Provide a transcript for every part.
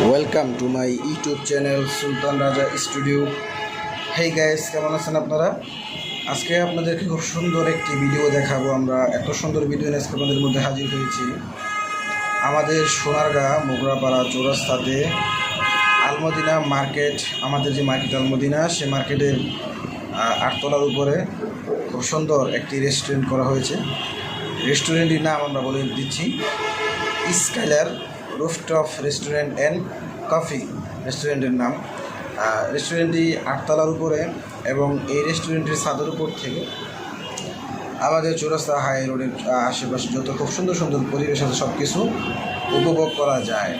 Welcome to my YouTube channel Sultan Raja studio. Hey guys, কেমন আছেন আপনারা? আজকে আপনাদেরকে খুব সুন্দর একটি ভিডিও দেখাবো। আমরা এত সুন্দর ভিডিও নিয়ে আজকে আপনাদের মধ্যে হাজির হয়েছি। আমাদের সোনারগাঁ মোগরাপাড়া চৌরাস্তাতে আলমদিনা মার্কেট, আমাদের যে মার্কেট আলমদিনা, সে মার্কেটের 8তলার উপরে খুব সুন্দর একটি রেস্টুরেন্ট করা হয়েছে। রেস্টুরেন্টের নাম আমরা বলে দিচ্ছি Skylar rooftop restaurant and coffee. রেস্টুরেন্টের নাম। রেস্টুরেন্টটি 8তলার উপরে এবং এই রেস্টুরেন্টের ছাদের উপর থেকে আমাদের চৌরাস্তা হাই রোডের আশেপাশে যত খুব সুন্দর সুন্দর পরিবেশ আছে সব কিছু উপভোগ করা যায়।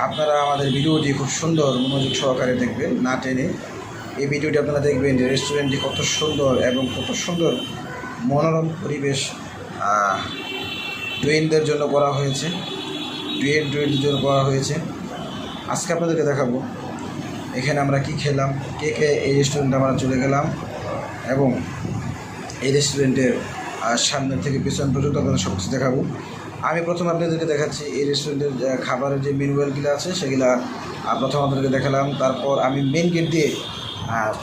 আপনারা আমাদের ভিডিওটি খুব সুন্দর মনোযোগ সহকারে দেখবেন, না টেনে। এই ভিডিওটি আপনারা দেখবেন যে রেস্টুরেন্টটি কত সুন্দর এবং কত সুন্দর মনোরম পরিবেশ টুইনদের জন্য করা হয়েছে, টুইনদের জন্য করা হয়েছে। আজকে আপনাদেরকে দেখাবো এখানে আমরা কি খেলাম, কে এই রেস্টুরেন্টে আমরা চলে গেলাম এবং এই রেস্টুরেন্টের সামনের থেকে পেছন পর্যন্ত আপনাদের সব কিছু দেখাবো। আমি প্রথম আপনাদেরকে দেখাচ্ছি এই রেস্টুরেন্টের খাবারের যে মেনুয়ালগুলো আছে সেগুলা প্রথম আপনাদেরকে দেখালাম। তারপর আমি মেন গেট দিয়ে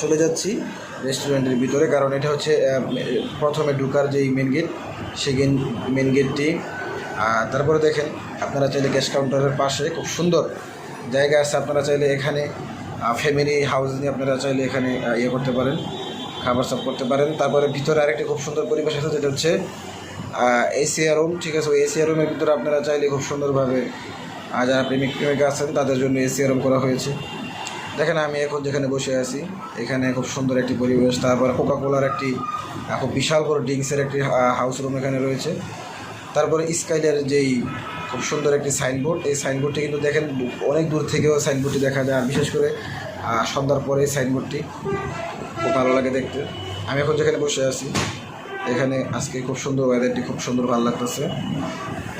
চলে যাচ্ছি রেস্টুরেন্টের ভিতরে, কারণ এটা হচ্ছে প্রথমে ঢুকার যেই মেন গেট, সেই মেন গেটটি। তারপরে দেখেন আপনারা চাইলে ক্যাশ কাউন্টারের পাশে খুব সুন্দর জায়গা আছে। আপনারা চাইলে এখানে ফ্যামিলি হাউস নিয়ে আপনারা চাইলে এখানে ইয়ে করতে পারেন, খাবার সার্ভ করতে পারেন। তারপরে ভিতরে আরেকটি খুব সুন্দর পরিবেশ আছে, যেটা হচ্ছে এসিয়া রুম। ঠিক আছে, ওই এসিয়া রুমের ভিতরে আপনারা চাইলে খুব সুন্দরভাবে যারা প্রেমিকা আছেন তাদের জন্য এসিয়া রুম করা হয়েছে। দেখেন আমি এখন যেখানে বসে আছি এখানে খুব সুন্দর একটি পরিবেশ। তারপরে কোকাকোলার একটি খুব বিশাল বড় ড্রিঙ্কসের একটি হাউস রুম এখানে রয়েছে। তারপরে স্কাইলার যেই খুব সুন্দর একটি সাইনবোর্ড, এই সাইনবোর্ডটি কিন্তু দেখেন অনেক দূর থেকেও সাইনবোর্ডটি দেখা যায়, আর বিশেষ করে সন্ধ্যার পরে এই সাইনবোর্ডটি খুব ভালো লাগে দেখতে। আমি এখন যেখানে বসে আছি এখানে আজকে খুব সুন্দর ওয়েদারটি খুব সুন্দর ভালো লাগতেছে,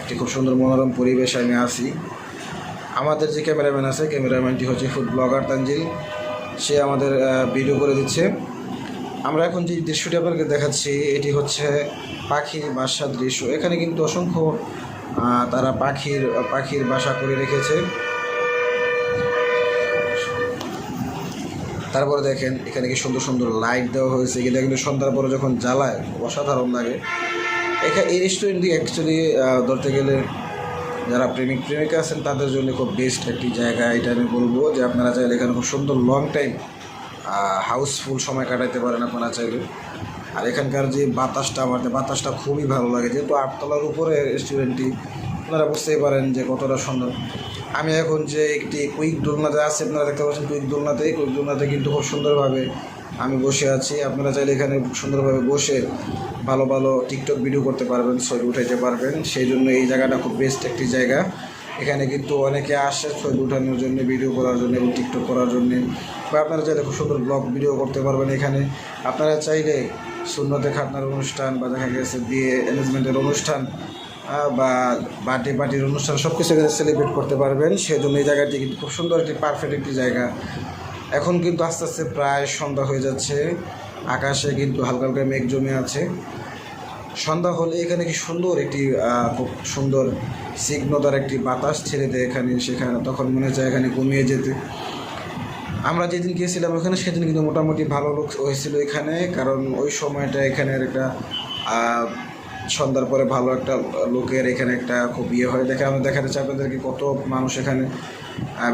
একটি খুব সুন্দর মনোরম পরিবেশে আমি আছি। আমাদের যে ক্যামেরাম্যান আছে, ক্যামেরাম্যানটি হচ্ছে ফুড ব্লগার তানজিল, সে আমাদের ভিডিও করে দিচ্ছে। আমরা এখন যে দৃশ্যটি আপনাকে দেখাচ্ছি এটি হচ্ছে পাখির বাসার দৃশ্য। এখানে কিন্তু অসংখ্য তারা পাখির বাসা করে রেখেছে। তারপরে দেখেন এখানে কি সুন্দর সুন্দর লাইট দেওয়া হয়েছে, এগুলো কিন্তু সন্ধ্যার পরে যখন জ্বালায় অসাধারণ লাগে। এই রেস্টুরেন্টটি অ্যাকচুয়ালি ধরতে গেলে যারা প্রেমিকা আছেন তাদের জন্য খুব বেস্ট একটি জায়গা। এটা আমি বলবো যে আপনারা চাইলে এখানে খুব সুন্দর লং টাইম হাউসফুল সময় কাটাতে পারেন আপনারা চাইলে। আর এখানকার যে বাতাসটা খুবই ভালো লাগে, যেহেতু 8তলার উপরে রেস্টুরেন্টটি, আপনারা বুঝতেই পারেন যে কতটা সুন্দর। আমি এখন যে একটি কুইক দোলনাতে আছি, আপনারা দেখতে পাচ্ছেন কুইক দোলনাতে কিন্তু খুব সুন্দরভাবে আমি বসে আছি। আপনারা চাইলে এখানে সুন্দরভাবে বসে ভালো ভালো টিকটক ভিডিও করতে পারবেন, ছবি উঠাইতে পারবেন। সেই জন্য এই জায়গাটা খুব বেস্ট একটি জায়গা। এখানে কিন্তু অনেকে আসে ছবি উঠানোর জন্য, ভিডিও করার জন্য এবং টিকটক করার জন্য, বা আপনারা চাইলে খুব সুন্দর ব্লগ ভিডিও করতে পারবেন এখানে। আপনারা চাইলে সুন্নতে খাতনার অনুষ্ঠান বা দেখা গেছে বিয়ে এনগেজমেন্টের অনুষ্ঠান বা বার্থডে পার্টির অনুষ্ঠান সব কিছু এখানে সেলিব্রেট করতে পারবেন। সেই জন্য এই জায়গাটি কিন্তু খুব সুন্দর একটি পারফেক্ট একটি জায়গা। এখন কিন্তু আস্তে আস্তে প্রায় সন্ধ্যা হয়ে যাচ্ছে, আকাশে কিন্তু হালকা হালকা মেঘ জমে আছে। সন্ধ্যা হলে এখানে কি সুন্দর একটি খুব সুন্দর সিগ্নতার একটি বাতাস ছেড়ে দেয় সেখানে তখন মনে হয় এখানে কমিয়ে যেতে। আমরা যেদিন গিয়েছিলাম ওখানে সেদিন কিন্তু মোটামুটি ভালো লোক হয়েছিল এখানে, কারণ ওই সময়টা এখানের একটা সন্ধ্যার পরে ভালো একটা লোকের এখানে একটা খুব ইয়ে হয়। আমরা দেখাতে চাই আপনাদেরকে কত মানুষ এখানে,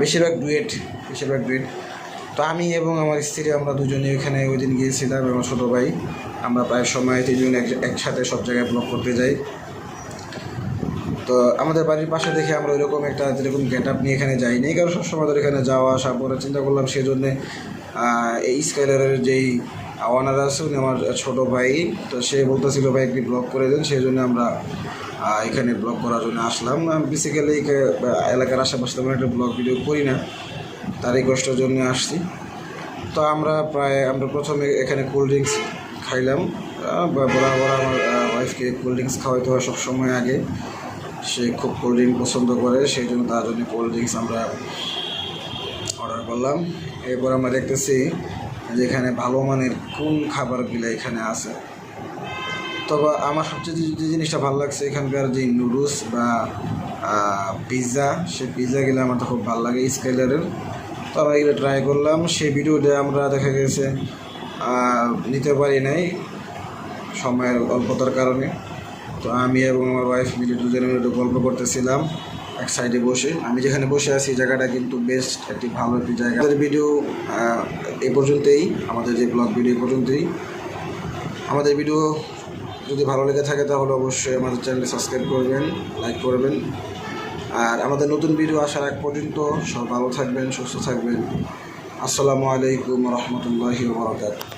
বেশিরভাগ ডুয়েট। তো আমি এবং আমার স্ত্রী আমরা দুজনে এখানে ওই দিন গিয়েছিলাম এবং ছোটো ভাই। আমরা প্রায় সময় 3জন একসাথে সব জায়গায় ব্লগ করতে যাই। তো আমাদের বাড়ির পাশে দেখে আমরা ওইরকম একটা যেরকম গেট আপ নিয়ে এখানে যাইনি, কারণ সবসময় ধরে এখানে যাওয়া আসা পরে চিন্তা করলাম। সেই জন্যে এই স্কাইলারের যেই ওনার আছে উনি আমার ছোটো ভাই, তো সে বলতেছিল ভাই একটি ব্লগ করে দেন। সেই জন্য আমরা এখানে ব্লগ করার জন্য আসলাম। বেসিক্যালি এলাকার আশেপাশে তেমন একটা ব্লগ ভিডিও করি না, তার এই কষ্টের জন্য আসছি। তো আমরা প্রথমে এখানে কোল্ড ড্রিঙ্কস খাইলাম। বরাবর আমার ওয়াইফকে কোল্ড ড্রিঙ্কস খাওয়াইতে হয় সবসময় আগে, সে খুব কোল্ড ড্রিঙ্ক পছন্দ করে, সেই জন্য তার জন্য কোল্ড ড্রিঙ্কস আমরা অর্ডার করলাম। এরপর আমরা দেখতেছি যে এখানে ভালো মানের কোন খাবারগুলো এখানে আছে। তবে আমার সবচেয়ে যে জিনিসটা ভালো লাগছে এখানকার যে নুডলস বা পিৎজা, সেই পিৎজাগুলো আমার তো খুব ভালো লাগে স্কেলারের। তো আমরা এগুলো ট্রাই করলাম। সেই ভিডিওটা আমরা দেখা গেছে নিতে পারি নাই সময়ের অল্পতার কারণে। তো আমি এবং আমার ওয়াইফ মিলে দুজনে মিলে একটু গল্প করতেছিলাম এক সাইডে বসে। আমি যেখানে বসে আছি জায়গাটা কিন্তু বেস্ট একটি ভালো একটি জায়গা। আমাদের ভিডিও এই পর্যন্তই, আমাদের যে ব্লগ ভিডিও পর্যন্তই। আমাদের ভিডিও যদি ভালো লেগে থাকে তাহলে অবশ্যই আমাদের চ্যানেলে সাবস্ক্রাইব করবেন, লাইক করবেন। আর আমাদের নতুন ভিডিও আসার আগ পর্যন্ত সব ভালো থাকবেন, সুস্থ থাকবেন। আসসালামু আলাইকুম রহমতুল্লাহি ওয়া বারাকাতুহু।